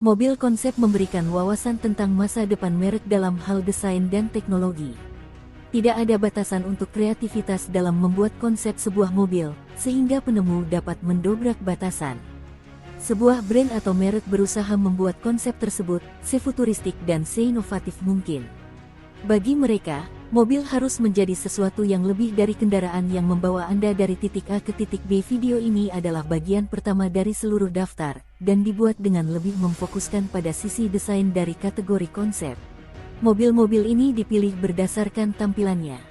Mobil konsep memberikan wawasan tentang masa depan merek dalam hal desain dan teknologi. Tidak ada batasan untuk kreativitas dalam membuat konsep sebuah mobil, sehingga penemu dapat mendobrak batasan. Sebuah brand atau merek berusaha membuat konsep tersebut sefuturistik dan seinovatif mungkin. Bagi mereka, mobil harus menjadi sesuatu yang lebih dari kendaraan yang membawa Anda dari titik A ke titik B. Video ini adalah bagian pertama dari seluruh daftar, dan dibuat dengan lebih memfokuskan pada sisi desain dari kategori konsep. Mobil-mobil ini dipilih berdasarkan tampilannya.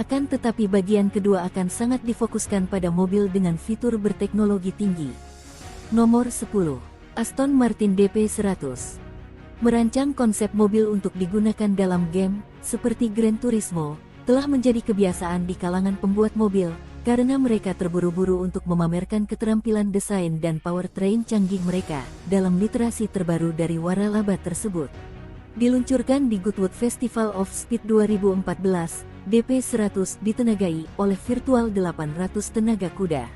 Akan tetapi bagian kedua akan sangat difokuskan pada mobil dengan fitur berteknologi tinggi. Nomor 10. Aston Martin DP100. Merancang konsep mobil untuk digunakan dalam game, seperti Gran Turismo, telah menjadi kebiasaan di kalangan pembuat mobil, karena mereka terburu-buru untuk memamerkan keterampilan desain dan powertrain canggih mereka, dalam literasi terbaru dari waralaba tersebut. Diluncurkan di Goodwood Festival of Speed 2014, DP100 ditenagai oleh virtual 800 tenaga kuda.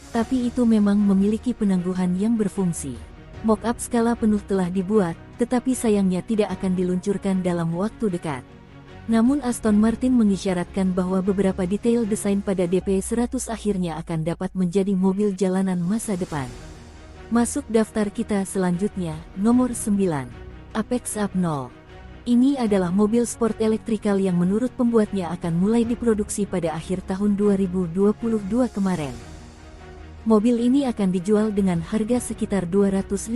Tapi itu memang memiliki penangguhan yang berfungsi. Mock-up skala penuh telah dibuat, tetapi sayangnya tidak akan diluncurkan dalam waktu dekat. Namun Aston Martin mengisyaratkan bahwa beberapa detail desain pada DP100 akhirnya akan dapat menjadi mobil jalanan masa depan. Masuk daftar kita selanjutnya, nomor 9. Apex Up 0. Ini adalah mobil sport elektrikal yang menurut pembuatnya akan mulai diproduksi pada akhir tahun 2022 kemarin. Mobil ini akan dijual dengan harga sekitar $200.000.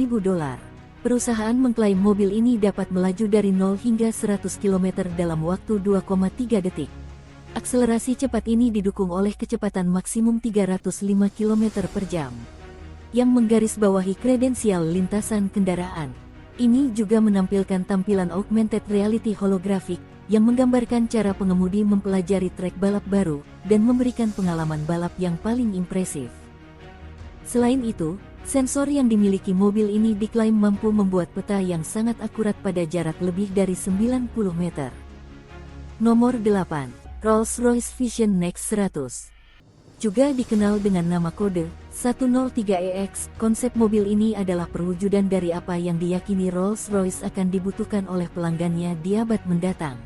Perusahaan mengklaim mobil ini dapat melaju dari 0 hingga 100 km dalam waktu 2,3 detik. Akselerasi cepat ini didukung oleh kecepatan maksimum 305 km per jam, yang menggarisbawahi kredensial lintasan kendaraan. Ini juga menampilkan tampilan augmented reality holografik, yang menggambarkan cara pengemudi mempelajari trek balap baru, dan memberikan pengalaman balap yang paling impresif. Selain itu, sensor yang dimiliki mobil ini diklaim mampu membuat peta yang sangat akurat pada jarak lebih dari 90 meter. Nomor 8. Rolls-Royce Vision Next 100. Juga dikenal dengan nama kode 103EX, konsep mobil ini adalah perwujudan dari apa yang diyakini Rolls-Royce akan dibutuhkan oleh pelanggannya di abad mendatang.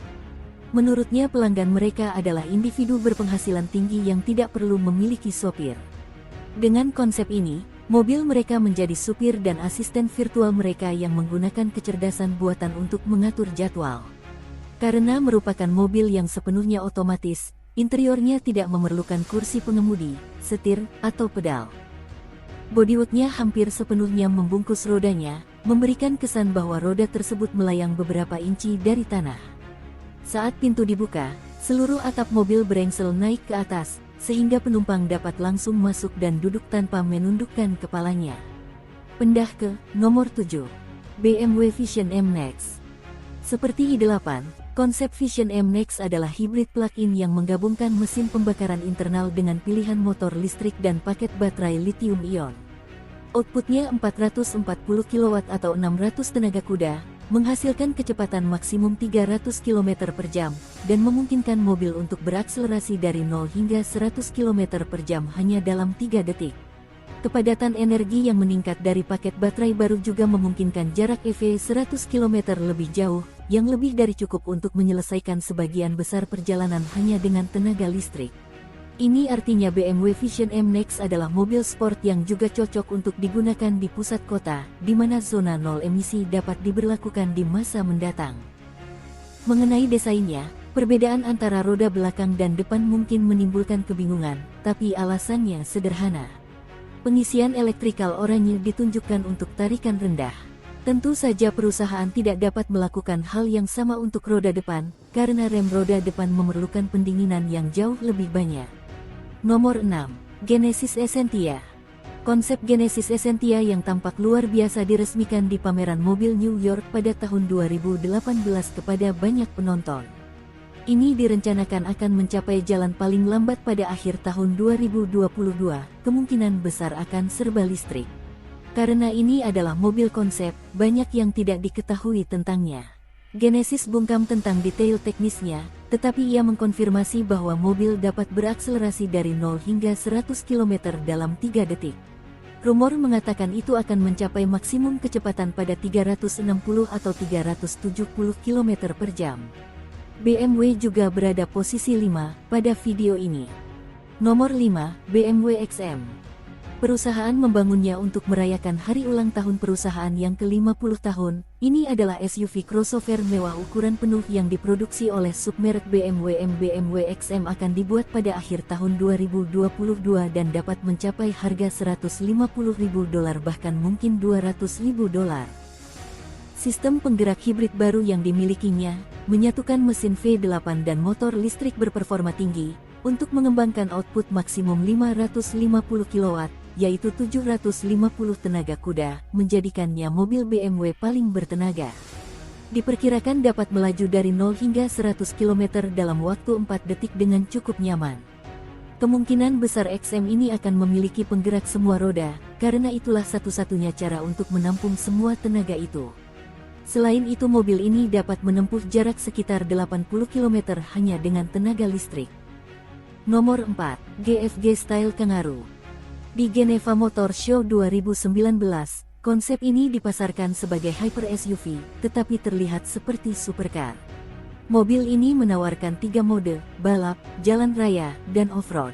Menurutnya pelanggan mereka adalah individu berpenghasilan tinggi yang tidak perlu memiliki sopir. Dengan konsep ini, mobil mereka menjadi supir dan asisten virtual mereka yang menggunakan kecerdasan buatan untuk mengatur jadwal. Karena merupakan mobil yang sepenuhnya otomatis, interiornya tidak memerlukan kursi pengemudi, setir, atau pedal. Bodyworknya hampir sepenuhnya membungkus rodanya, memberikan kesan bahwa roda tersebut melayang beberapa inci dari tanah. Saat pintu dibuka, seluruh atap mobil berengsel naik ke atas, sehingga penumpang dapat langsung masuk dan duduk tanpa menundukkan kepalanya. Pindah ke nomor 7. BMW Vision M Next. Seperti i8, konsep Vision M Next adalah hibrid plug-in yang menggabungkan mesin pembakaran internal dengan pilihan motor listrik dan paket baterai lithium-ion. Outputnya 440 kW atau 600 tenaga kuda, menghasilkan kecepatan maksimum 300 km per jam, dan memungkinkan mobil untuk berakselerasi dari 0 hingga 100 km per jam hanya dalam 3 detik. Kepadatan energi yang meningkat dari paket baterai baru juga memungkinkan jarak EV 100 km lebih jauh, yang lebih dari cukup untuk menyelesaikan sebagian besar perjalanan hanya dengan tenaga listrik. Ini artinya BMW Vision M Next adalah mobil sport yang juga cocok untuk digunakan di pusat kota, di mana zona nol emisi dapat diberlakukan di masa mendatang. Mengenai desainnya, perbedaan antara roda belakang dan depan mungkin menimbulkan kebingungan, tapi alasannya sederhana. Pengisian elektrikal oranye ditunjukkan untuk tarikan rendah. Tentu saja perusahaan tidak dapat melakukan hal yang sama untuk roda depan, karena rem roda depan memerlukan pendinginan yang jauh lebih banyak. Nomor 6. Genesis Essentia. Konsep Genesis Essentia yang tampak luar biasa diresmikan di pameran mobil New York pada tahun 2018 kepada banyak penonton. Ini direncanakan akan mencapai jalan paling lambat pada akhir tahun 2022, kemungkinan besar akan serba listrik. Karena ini adalah mobil konsep, banyak yang tidak diketahui tentangnya. Genesis bungkam tentang detail teknisnya, tetapi ia mengkonfirmasi bahwa mobil dapat berakselerasi dari 0 hingga 100 km dalam 3 detik. Rumor mengatakan itu akan mencapai maksimum kecepatan pada 360 atau 370 km per jam. BMW juga berada posisi 5 pada video ini. Nomor 5, BMW XM. Perusahaan membangunnya untuk merayakan hari ulang tahun perusahaan yang ke-50 tahun. Ini adalah SUV crossover mewah ukuran penuh yang diproduksi oleh submerek BMW. BMW XM akan dibuat pada akhir tahun 2022 dan dapat mencapai harga $150.000 bahkan mungkin $200.000. Sistem penggerak hibrid baru yang dimilikinya menyatukan mesin V8 dan motor listrik berperforma tinggi untuk mengembangkan output maksimum 550 kW, yaitu 750 tenaga kuda, menjadikannya mobil BMW paling bertenaga. Diperkirakan dapat melaju dari 0 hingga 100 km dalam waktu 4 detik dengan cukup nyaman. Kemungkinan besar XM ini akan memiliki penggerak semua roda, karena itulah satu-satunya cara untuk menampung semua tenaga itu. Selain itu mobil ini dapat menempuh jarak sekitar 80 km hanya dengan tenaga listrik. Nomor 4, GFG Style Kangaroo. Di Geneva Motor Show 2019, konsep ini dipasarkan sebagai hyper SUV, tetapi terlihat seperti supercar. Mobil ini menawarkan 3 mode, balap, jalan raya, dan off-road.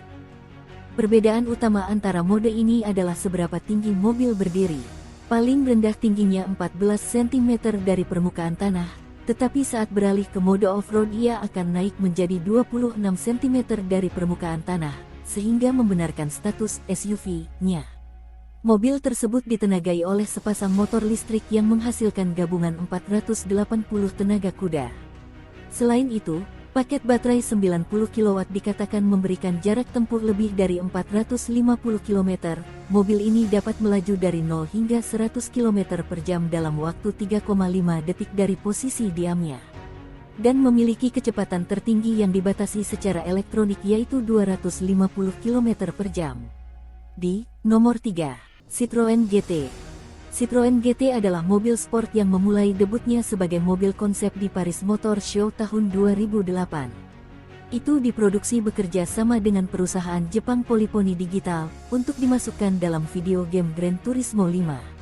Perbedaan utama antara mode ini adalah seberapa tinggi mobil berdiri. Paling rendah tingginya 14 cm dari permukaan tanah, tetapi saat beralih ke mode off-road ia akan naik menjadi 26 cm dari permukaan tanah, sehingga membenarkan status SUV-nya. Mobil tersebut ditenagai oleh sepasang motor listrik yang menghasilkan gabungan 480 tenaga kuda. Selain itu, paket baterai 90 kW dikatakan memberikan jarak tempuh lebih dari 450 km. Mobil ini dapat melaju dari 0 hingga 100 km per jam dalam waktu 3,5 detik dari posisi diamnya. Dan memiliki kecepatan tertinggi yang dibatasi secara elektronik yaitu 250 km per jam. Di nomor 3, Citroen GT. Citroen GT adalah mobil sport yang memulai debutnya sebagai mobil konsep di Paris Motor Show tahun 2008. Itu diproduksi bekerja sama dengan perusahaan Jepang Polyphony Digital untuk dimasukkan dalam video game Gran Turismo 5.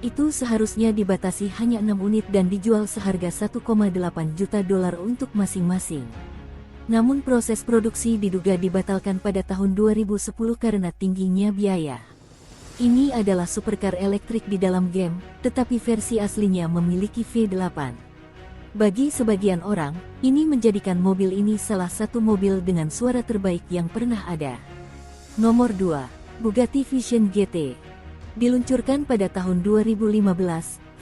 Itu seharusnya dibatasi hanya 6 unit dan dijual seharga $1,8 juta untuk masing-masing. Namun proses produksi diduga dibatalkan pada tahun 2010 karena tingginya biaya. Ini adalah supercar elektrik di dalam game, tetapi versi aslinya memiliki V8. Bagi sebagian orang, ini menjadikan mobil ini salah satu mobil dengan suara terbaik yang pernah ada. Nomor 2, Bugatti Vision GT. Diluncurkan pada tahun 2015,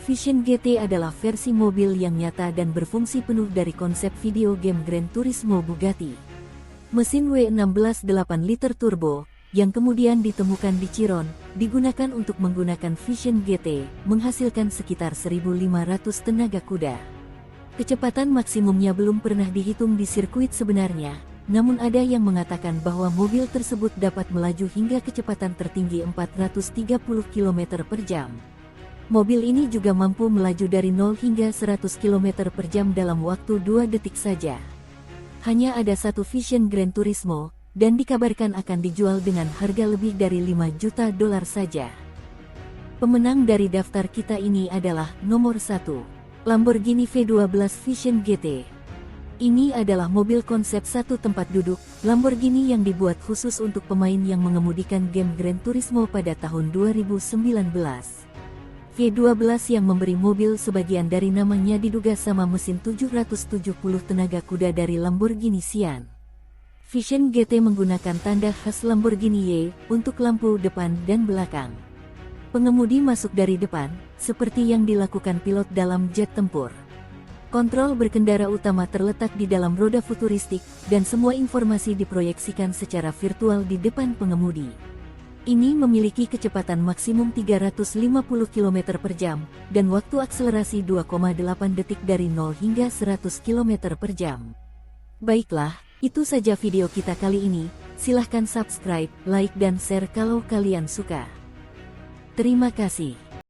Vision GT adalah versi mobil yang nyata dan berfungsi penuh dari konsep video game Gran Turismo Bugatti. Mesin W16 8 liter turbo, yang kemudian ditemukan di Chiron, digunakan untuk menggunakan Vision GT, menghasilkan sekitar 1.500 tenaga kuda. Kecepatan maksimumnya belum pernah dihitung di sirkuit sebenarnya, namun ada yang mengatakan bahwa mobil tersebut dapat melaju hingga kecepatan tertinggi 430 km per jam. Mobil ini juga mampu melaju dari 0 hingga 100 km per jam dalam waktu 2 detik saja. Hanya ada satu Vision Gran Turismo, dan dikabarkan akan dijual dengan harga lebih dari $5 juta saja. Pemenang dari daftar kita ini adalah nomor 1. Lamborghini V12 Vision GT. Ini adalah mobil konsep satu tempat duduk, Lamborghini yang dibuat khusus untuk pemain yang mengemudikan game Gran Turismo pada tahun 2019. V12 yang memberi mobil sebagian dari namanya diduga sama mesin 770 tenaga kuda dari Lamborghini Sian. Vision GT menggunakan tanda khas Lamborghini Y untuk lampu depan dan belakang. Pengemudi masuk dari depan, seperti yang dilakukan pilot dalam jet tempur. Kontrol berkendara utama terletak di dalam roda futuristik, dan semua informasi diproyeksikan secara virtual di depan pengemudi. Ini memiliki kecepatan maksimum 350 km per jam, dan waktu akselerasi 2,8 detik dari 0 hingga 100 km per jam. Baiklah, itu saja video kita kali ini. Silahkan subscribe, like dan share kalau kalian suka. Terima kasih.